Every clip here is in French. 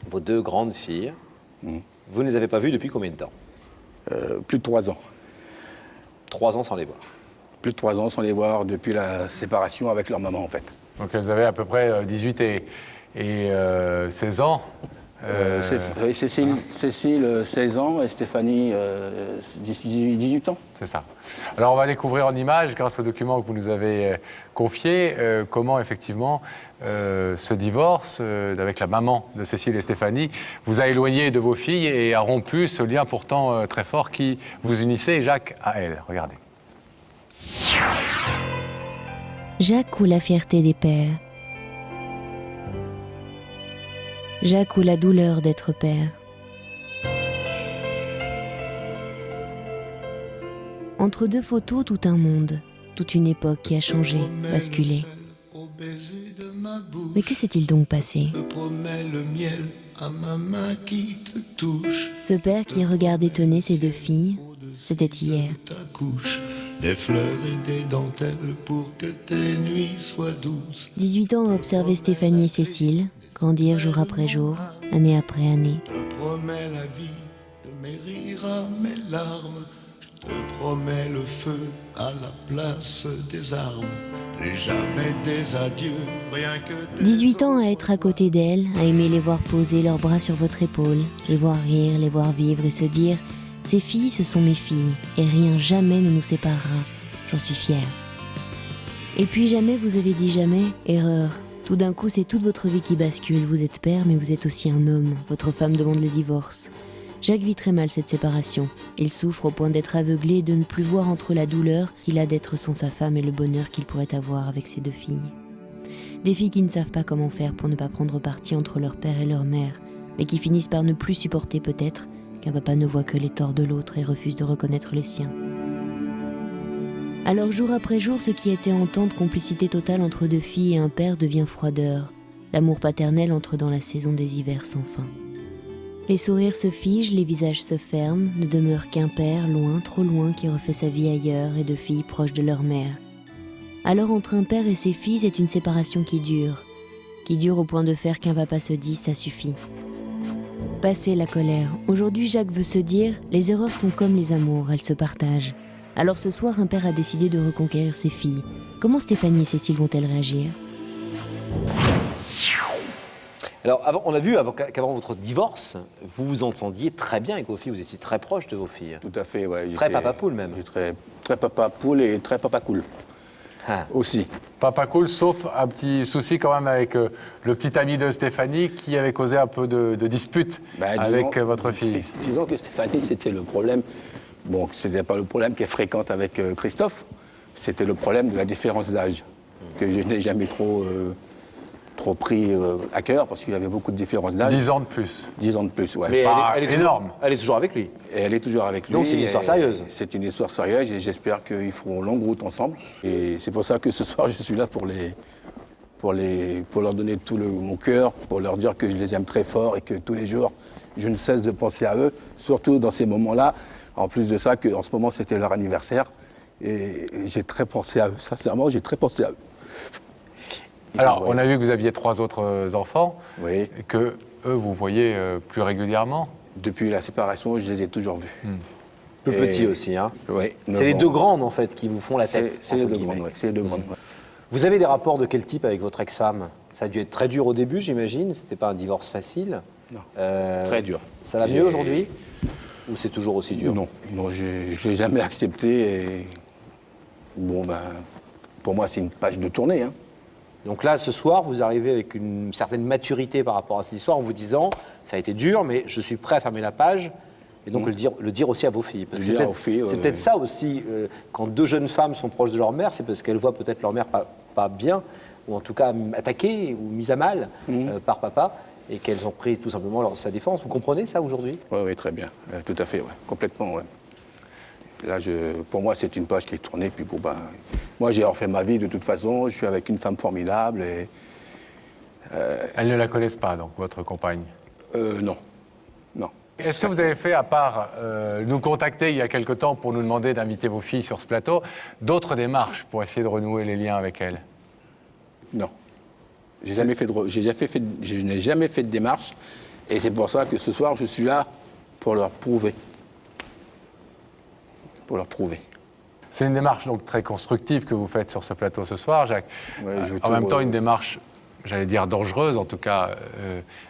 vos deux grandes filles. Vous ne les avez pas vues depuis combien de temps? Plus de 3 ans. 3 ans sans les voir. Plus de 3 ans sans les voir depuis la séparation avec leur maman, en fait. Donc elles avaient à peu près 18 et 16 ans. Cécile, 16 ans, et Stéphanie, 18 ans. C'est ça. Alors on va découvrir en images, grâce au document que vous nous avez confié, comment effectivement ce divorce avec la maman de Cécile et Stéphanie vous a éloigné de vos filles et a rompu ce lien pourtant très fort qui vous unissait, Jacques, à elle. Regardez. Jacques ou la fierté des pères. Jacques ou la douleur d'être père. Entre deux photos, tout un monde, toute une époque qui a changé, basculé. Mais que s'est-il donc passé? Ce père qui regarde étonné ses deux filles, c'était hier. Des fleurs et des dentelles pour que tes nuits soient douces. 18 ans à observer Stéphanie et Cécile grandir jour après jour, année après année. Je te promets la vie de mes rires à mes larmes. Je te promets le feu à la place des armes. Et jamais des adieux, rien que des 18 ans à être à côté d'elles, à aimer les voir poser leurs bras sur votre épaule, les voir rire, les voir vivre et se dire « Ces filles, ce sont mes filles, et rien jamais ne nous séparera. J'en suis fière. » Et puis jamais vous avez dit jamais « Erreur ». Tout d'un coup, c'est toute votre vie qui bascule. Vous êtes père, mais vous êtes aussi un homme. Votre femme demande le divorce. Jacques vit très mal cette séparation. Il souffre au point d'être aveuglé et de ne plus voir entre la douleur qu'il a d'être sans sa femme et le bonheur qu'il pourrait avoir avec ses deux filles. Des filles qui ne savent pas comment faire pour ne pas prendre parti entre leur père et leur mère, mais qui finissent par ne plus supporter peut-être qu'un papa ne voit que les torts de l'autre et refuse de reconnaître les siens. Alors jour après jour, ce qui était entente, complicité totale entre deux filles et un père devient froideur. L'amour paternel entre dans la saison des hivers sans fin. Les sourires se figent, les visages se ferment, ne demeure qu'un père, loin, trop loin, qui refait sa vie ailleurs, et deux filles proches de leur mère. Alors entre un père et ses filles, c'est une séparation qui dure au point de faire qu'un papa se dise « ça suffit ». Passé la colère, aujourd'hui Jacques veut se dire « les erreurs sont comme les amours, elles se partagent ». Alors ce soir, un père a décidé de reconquérir ses filles. Comment Stéphanie et Cécile vont-elles réagir? Alors, on a vu qu'avant votre divorce, vous vous entendiez très bien avec vos filles, vous étiez très proche de vos filles. Tout à fait, ouais. Très papa poule même. Très papa poule et très papa cool. Ah. Aussi. Papa cool, sauf un petit souci quand même avec le petit ami de Stéphanie qui avait causé un peu de dispute avec votre fille. Disons que Stéphanie, c'était le problème. Bon, ce n'était pas le problème qu'elle fréquente avec Christophe, c'était le problème de la différence d'âge, que je n'ai jamais trop pris à cœur, parce qu'il y avait beaucoup de différences d'âge. 10 ans de plus. 10 ans de plus, ouais. Mais elle est énorme. Elle est toujours avec lui. Et elle est toujours avec lui. Donc c'est une histoire sérieuse. C'est une histoire sérieuse et j'espère qu'ils feront longue route ensemble. Et c'est pour ça que ce soir, je suis là pour leur donner tout mon cœur, pour leur dire que je les aime très fort et que tous les jours, je ne cesse de penser à eux, surtout dans ces moments-là. En plus de ça, qu'en ce moment, c'était leur anniversaire. Et j'ai très pensé à eux. Sincèrement, j'ai très pensé à eux. Alors, ouais. on a vu que vous aviez 3 autres enfants. Oui. Et que eux, vous voyez plus régulièrement. Depuis la séparation, je les ai toujours vus. Le petit aussi, hein. Oui. C'est les deux grandes, en fait, qui vous font la tête. C'est les entre deux guillemets. grandes, oui. C'est les deux grandes, ouais. Vous avez des rapports de quel type avec votre ex-femme? Ça a dû être très dur au début, j'imagine. C'était pas un divorce facile. Non. Très dur. Ça va mieux aujourd'hui? Ou c'est toujours aussi dur? Non, je ne l'ai jamais accepté. Et... Bon, pour moi, c'est une page de tournée. Hein. Donc là, ce soir, vous arrivez avec une certaine maturité par rapport à cette histoire en vous disant « ça a été dur, mais je suis prêt à fermer la page ». Et donc le dire aussi à vos filles. Parce que c'est peut-être ça aussi, quand deux jeunes femmes sont proches de leur mère, c'est parce qu'elles voient peut-être leur mère pas bien, ou en tout cas attaquée ou mise à mal par papa, et qu'elles ont pris tout simplement sa défense. Vous comprenez ça aujourd'hui? Oui, très bien. Tout à fait, ouais. Complètement, ouais. Là, pour moi, c'est une page qui est tournée. Puis moi, j'ai refait ma vie de toute façon. Je suis avec une femme formidable. Et, Elles ne la connaissent pas, donc, votre compagne? Non. Non. Est-ce que vous avez fait, à part nous contacter il y a quelque temps pour nous demander d'inviter vos filles sur ce plateau, d'autres démarches pour essayer de renouer les liens avec elles? Non. Je n'ai jamais fait de démarche. Et c'est pour ça que ce soir, je suis là pour leur prouver. Pour leur prouver. C'est une démarche donc très constructive que vous faites sur ce plateau ce soir, Jacques. Ouais, En même temps, une démarche, j'allais dire dangereuse, en tout cas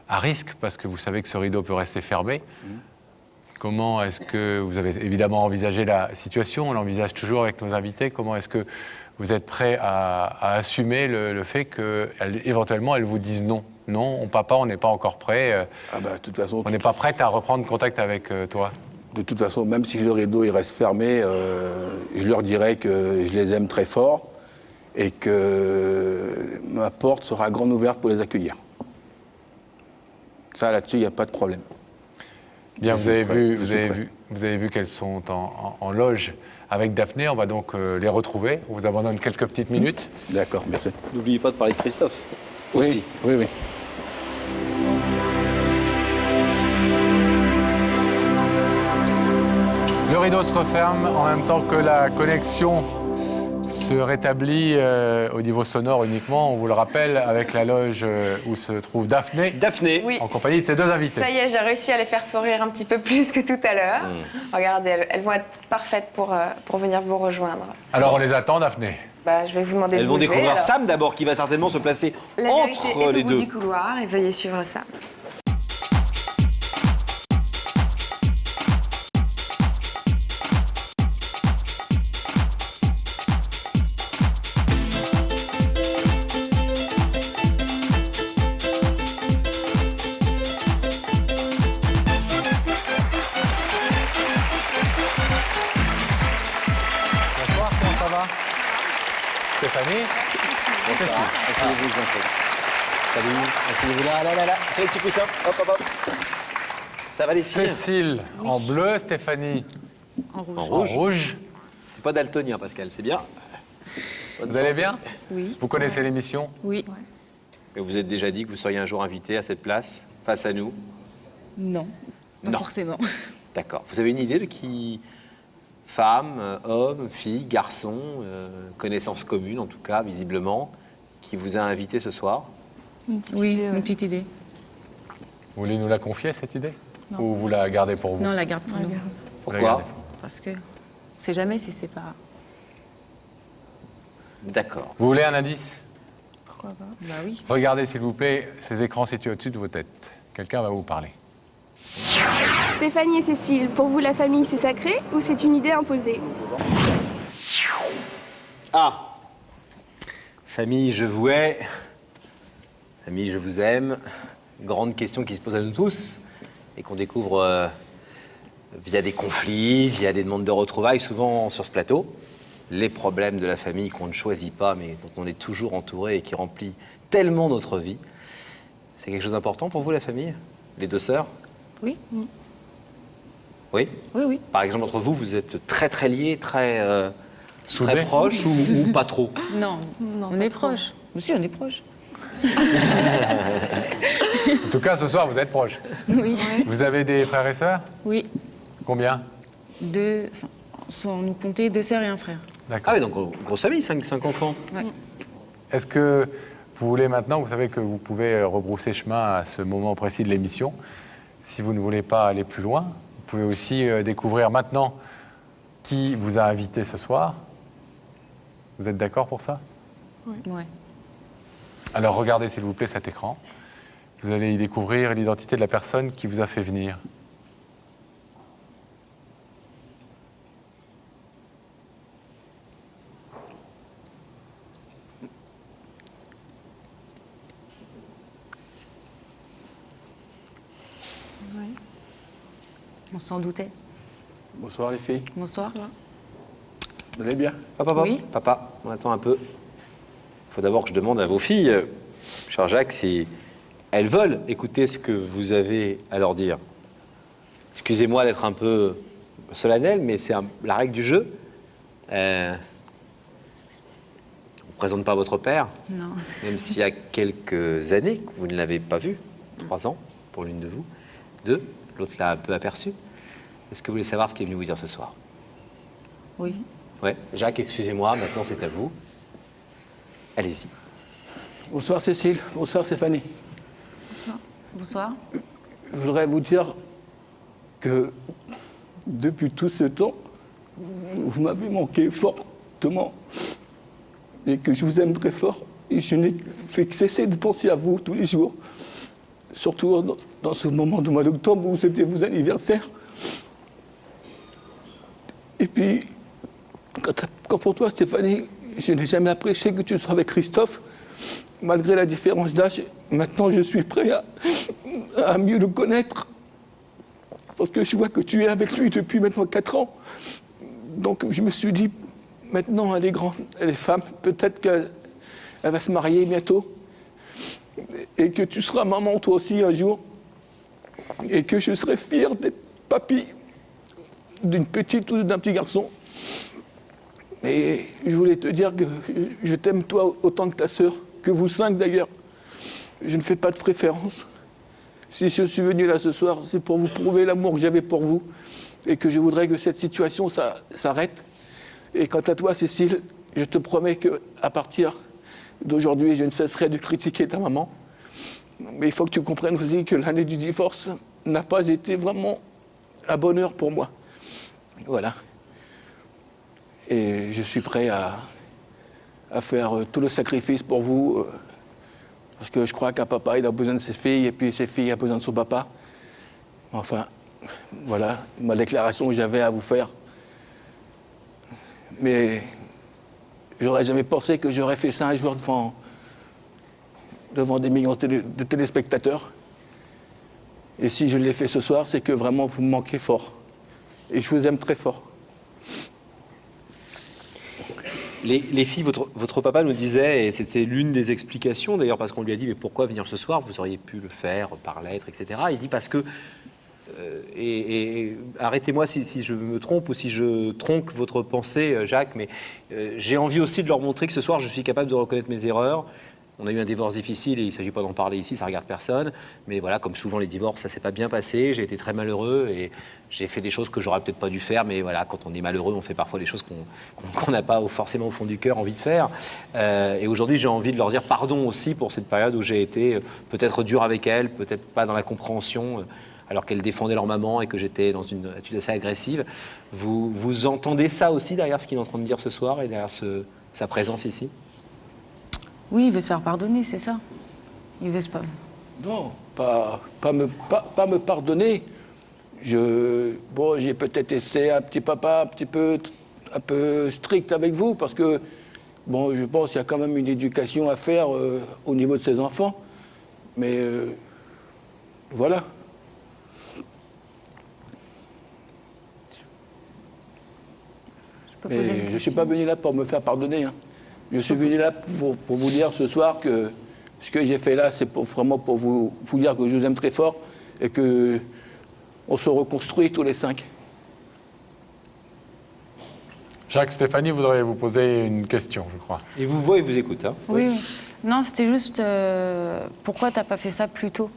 à risque, parce que vous savez que ce rideau peut rester fermé. Comment est-ce que vous avez évidemment envisagé la situation, on l'envisage toujours avec nos invités, comment est-ce que vous êtes prêt à assumer le fait qu'éventuellement elles vous disent non? Non, papa, on n'est pas encore prêt. De toute façon, on n'est pas prête à reprendre contact avec toi. De toute façon, même si le rideau il reste fermé, je leur dirai que je les aime très fort et que ma porte sera grande ouverte pour les accueillir. Ça, là-dessus, il n'y a pas de problème. Bien, vous avez vu qu'elles sont en loge avec Daphné. On va donc les retrouver. On vous abandonne quelques petites minutes. D'accord, merci. N'oubliez pas de parler de Christophe. Oui, Aussi. oui. Le rideau se referme en même temps que la connexion se rétablit au niveau sonore uniquement, on vous le rappelle, avec la loge où se trouve Daphné. Daphné, Oui. En compagnie de ses deux invités. Ça y est, j'ai réussi à les faire sourire un petit peu plus que tout à l'heure. Regardez, elles vont être parfaites pour venir vous rejoindre. Alors on les attend, Daphné. Bah, je vais vous demander elles de vont bouger, découvrir alors. Sam d'abord, qui va certainement se placer La vérité est entre au les bout deux. du couloir et veuillez suivre Sam. Bonsoir, comment ça va Stéphanie. Bonsoir. Asseyez-vous, je vous en prie. Salut, asseyez-vous là. Salut, petit coussin. Hop, hop, hop. Ça va les filles? Cécile en bleu, Stéphanie En rouge. en rouge. T'es pas daltonien, Pascal, c'est bien. Bonne Vous allez santé. bien? Oui. Vous connaissez l'émission? Oui. Mais vous êtes déjà dit que vous seriez un jour invité à cette place, face à nous? Non, pas Non. forcément. D'accord. Vous avez une idée de qui? Femme, homme, fille, garçon, connaissance commune en tout cas, visiblement, qui vous a invité ce soir? Oui, une petite idée. Vous voulez nous la confier, cette idée? Ou vous la gardez pour vous? Non, on la garde pour nous. Vous la Pourquoi? gardez. Parce que on sait jamais si c'est pas. D'accord. Vous voulez un indice? Pourquoi pas? Bah oui. Regardez, s'il vous plaît, ces écrans situés au-dessus de vos têtes. Quelqu'un va vous parler. Stéphanie et Cécile, pour vous la famille c'est sacré ou c'est une idée imposée? Ah! Famille, je vous hais. Famille, je vous aime. Grande question qui se pose à nous tous et qu'on découvre via des conflits, via des demandes de retrouvailles, souvent sur ce plateau. Les problèmes de la famille qu'on ne choisit pas, mais dont on est toujours entouré et qui remplit tellement notre vie. C'est quelque chose d'important pour vous, la famille? Les deux sœurs? Oui. Oui? Oui. Par exemple, entre vous, vous êtes très très liés, très Soudés. proches ou pas trop? Non, on est proches. Monsieur, on est proches. En tout cas, ce soir, vous êtes proches. Oui. Vous avez des frères et sœurs? Oui. Combien? Deux, enfin, sans nous compter, 2 sœurs et un frère. D'accord. Ah oui, donc grosse famille, 5 enfants. Ouais. Est-ce que vous voulez maintenant, vous savez que vous pouvez rebrousser chemin à ce moment précis de l'émission. Si vous ne voulez pas aller plus loin, vous pouvez aussi découvrir maintenant qui vous a invité ce soir. Vous êtes d'accord pour ça? Ouais. Alors regardez s'il vous plaît cet écran. Vous allez y découvrir l'identité de la personne qui vous a fait venir. On s'en doutait. Bonsoir les filles. Bonsoir. Vous allez bien? Papa, Oui. papa, on attend un peu. Il faut d'abord que je demande à vos filles, cher Jacques, si elles veulent écouter ce que vous avez à leur dire. Excusez-moi d'être un peu solennel, mais c'est la règle du jeu. On ne présente pas votre père, Non. même s'il y a quelques années que vous ne l'avez pas vu, 3 ans pour l'une de vous, 2, l'autre l'a un peu aperçu. Est-ce que vous voulez savoir ce qu'il est venu vous dire ce soir? Oui. Ouais. Jacques, excusez-moi, maintenant c'est à vous. Allez-y. Bonsoir Cécile. Bonsoir Stéphanie. Bonsoir. je voudrais vous dire que depuis tout ce temps, vous m'avez manqué fortement et que je vous aime très fort. Et je n'ai fait que cesser de penser à vous tous les jours, surtout dans ce moment du mois d'octobre où c'était vos anniversaires. Et puis, quand pour toi, Stéphanie, je n'ai jamais apprécié que tu sois avec Christophe, malgré la différence d'âge. Maintenant, je suis prêt à mieux le connaître, parce que je vois que tu es avec lui depuis maintenant 4 ans. Donc, je me suis dit, maintenant, elle est grande, elle est femme, peut-être qu'elle va se marier bientôt, et que tu seras maman toi aussi un jour, et que je serai fier d'être papy d'une petite ou d'un petit garçon. Et je voulais te dire que je t'aime toi autant que ta sœur, que vous 5 d'ailleurs. Je ne fais pas de préférence. Si je suis venu là ce soir, c'est pour vous prouver l'amour que j'avais pour vous, et que je voudrais que cette situation s'arrête. Et quant à toi, Cécile, je te promets qu'à partir d'aujourd'hui, je ne cesserai de critiquer ta maman. Mais il faut que tu comprennes aussi que l'année du divorce n'a pas été vraiment un bonheur pour moi. Voilà. Et je suis prêt à faire tout le sacrifice pour vous, parce que je crois qu'un papa, il a besoin de ses filles, et puis ses filles ont besoin de son papa. Enfin, voilà ma déclaration que j'avais à vous faire. Mais j'aurais jamais pensé que j'aurais fait ça un jour devant des millions de téléspectateurs. Et si je l'ai fait ce soir, c'est que vraiment vous me manquez fort. Et je vous aime très fort. Les filles, votre papa nous disait, et c'était l'une des explications d'ailleurs, parce qu'on lui a dit mais pourquoi venir ce soir, vous auriez pu le faire par lettre, etc. Il dit parce que, et arrêtez-moi si je me trompe ou si je tronque votre pensée, Jacques, mais j'ai envie aussi de leur montrer que ce soir je suis capable de reconnaître mes erreurs. On a eu un divorce difficile et il ne s'agit pas d'en parler ici, ça ne regarde personne. Mais voilà, comme souvent les divorces, ça ne s'est pas bien passé. J'ai été très malheureux et j'ai fait des choses que j'aurais peut-être pas dû faire. Mais voilà, quand on est malheureux, on fait parfois des choses qu'on n'a pas forcément au fond du cœur envie de faire. Et aujourd'hui, j'ai envie de leur dire pardon aussi pour cette période où j'ai été peut-être dur avec elles, peut-être pas dans la compréhension, alors qu'elles défendaient leur maman et que j'étais dans une attitude assez agressive. Vous entendez ça aussi derrière ce qu'il est en train de dire ce soir et derrière sa présence ici ? Oui, il veut se faire pardonner, c'est ça. Il veut se pas. Non, pas me pardonner. J'ai peut-être été un petit papa un peu strict avec vous, parce que je pense qu'il y a quand même une éducation à faire au niveau de ses enfants. Mais voilà. Mais je ne suis pas venu là pour me faire pardonner. Hein. Je suis venu là pour vous dire ce soir que ce que j'ai fait là, c'est vraiment pour vous dire que je vous aime très fort et qu'on se reconstruit tous les 5. Jacques, Stéphanie voudrait vous poser une question, je crois. Il vous voit et vous écoute. Hein. Oui. Non, c'était juste pourquoi tu n'as pas fait ça plus tôt?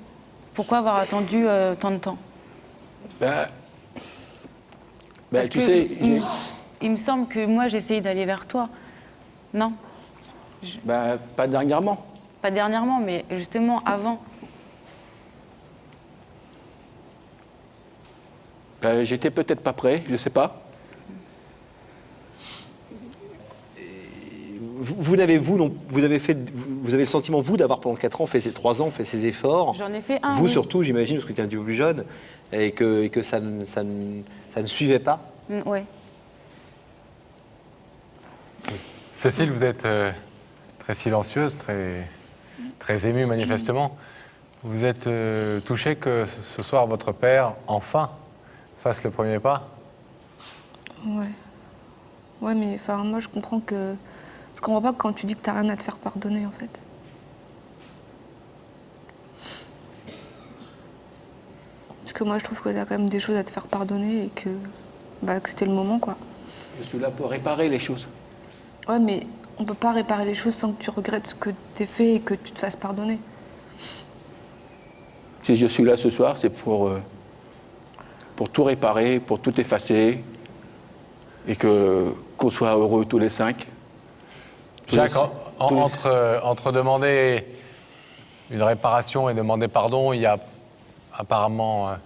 Pourquoi avoir attendu tant de temps? Parce tu que sais, il me semble que moi, j'ai essayé d'aller vers toi. Non? Pas dernièrement. Pas dernièrement, mais justement avant. J'étais peut-être pas prêt, je sais pas. Vous avez le sentiment, vous, d'avoir pendant 4 ans fait ces 3 ans, fait ces efforts. J'en ai fait un. Vous oui. surtout, j'imagine, parce que tu es un petit peu plus jeune, et que ça ne suivait pas. Oui. Cécile, vous êtes très silencieuse, très émue manifestement. Vous êtes touchée que ce soir, votre père, enfin, fasse le premier pas? Ouais. Ouais, mais moi, je comprends pas quand tu dis que t'as rien à te faire pardonner, en fait. Parce que moi, je trouve que t'as quand même des choses à te faire pardonner et que c'était le moment, quoi. Je suis là pour réparer les choses. Ouais, mais on peut pas réparer les choses sans que tu regrettes ce que t'es fait et que tu te fasses pardonner. Si je suis là ce soir, c'est pour tout réparer, pour tout effacer, et qu'on soit heureux tous les 5. Jacques, entre demander une réparation et demander pardon, il y a apparemment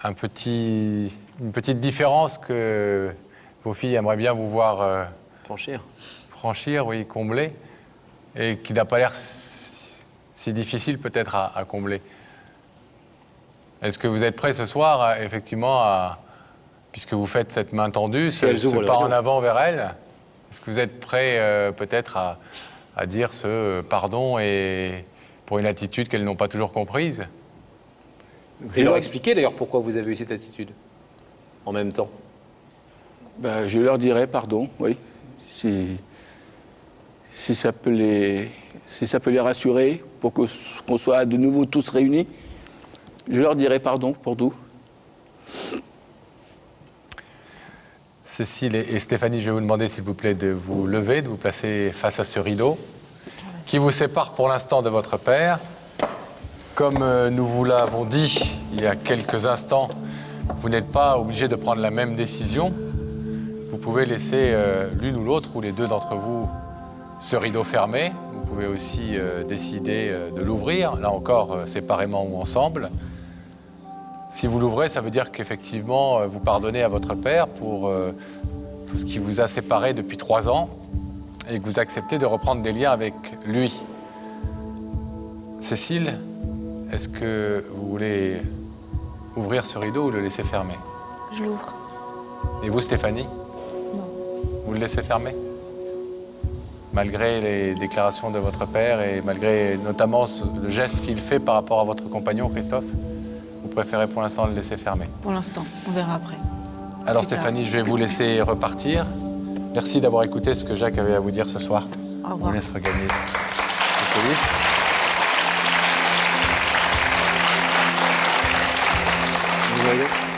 une petite différence que vos filles aimeraient bien vous voir franchir, oui, combler, et qui n'a pas l'air si difficile peut-être à combler. Est-ce que vous êtes prêts ce soir, effectivement, puisque vous faites cette main tendue, ce pas en avant vers elle, est-ce que vous êtes prêts peut-être à dire ce pardon et pour une attitude qu'elles n'ont pas toujours comprise? Et leur expliquer d'ailleurs pourquoi vous avez eu cette attitude en même temps. Ben, je leur dirai pardon, oui. Si ça peut les rassurer pour qu'on soit de nouveau tous réunis, je leur dirai pardon pour tout. Cécile et Stéphanie, je vais vous demander s'il vous plaît de vous lever, de vous placer face à ce rideau qui vous sépare pour l'instant de votre père. Comme nous vous l'avons dit il y a quelques instants, vous n'êtes pas obligé de prendre la même décision. Vous pouvez laisser l'une ou l'autre ou les deux d'entre vous ce rideau fermé. Vous pouvez aussi décider de l'ouvrir, là encore séparément ou ensemble. Si vous l'ouvrez, ça veut dire qu'effectivement, vous pardonnez à votre père pour tout ce qui vous a séparé depuis 3 ans et que vous acceptez de reprendre des liens avec lui. Cécile, est-ce que vous voulez ouvrir ce rideau ou le laisser fermé? Je l'ouvre. Et vous, Stéphanie? Non. Vous le laissez fermé? Malgré les déclarations de votre père et malgré notamment le geste qu'il fait par rapport à votre compagnon, Christophe? Vous préférez pour l'instant le laisser fermé? Pour l'instant, on verra après. Alors Stéphanie, je vais vous laisser repartir. Merci d'avoir écouté ce que Jacques avait à vous dire ce soir. Au revoir. On vous laisse regagner les coulisses.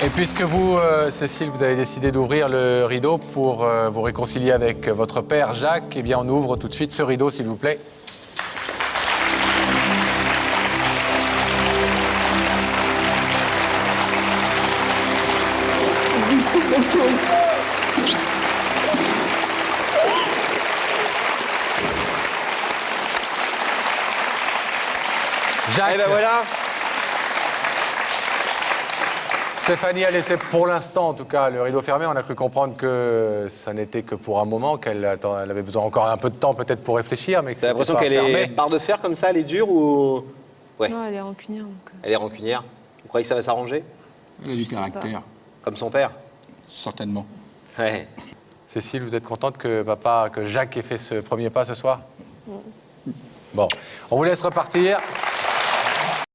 Et puisque vous, Cécile, vous avez décidé d'ouvrir le rideau pour vous réconcilier avec votre père Jacques, eh bien on ouvre tout de suite ce rideau, s'il vous plaît. Jacques, Et ben voilà. Stéphanie a laissé pour l'instant, en tout cas, le rideau fermé. On a cru comprendre que ça n'était que pour un moment, qu'elle avait besoin encore un peu de temps peut-être pour réfléchir, mais que T'as l'impression qu'elle est barre de fer comme ça, elle est dure ou... Ouais. Non, elle est rancunière. Donc... Elle est rancunière. Vous croyez que ça va s'arranger? Elle a du caractère. Comme son père? Certainement. Ouais. Cécile, vous êtes contente que Jacques ait fait ce premier pas ce soir? Bon, on vous laisse repartir.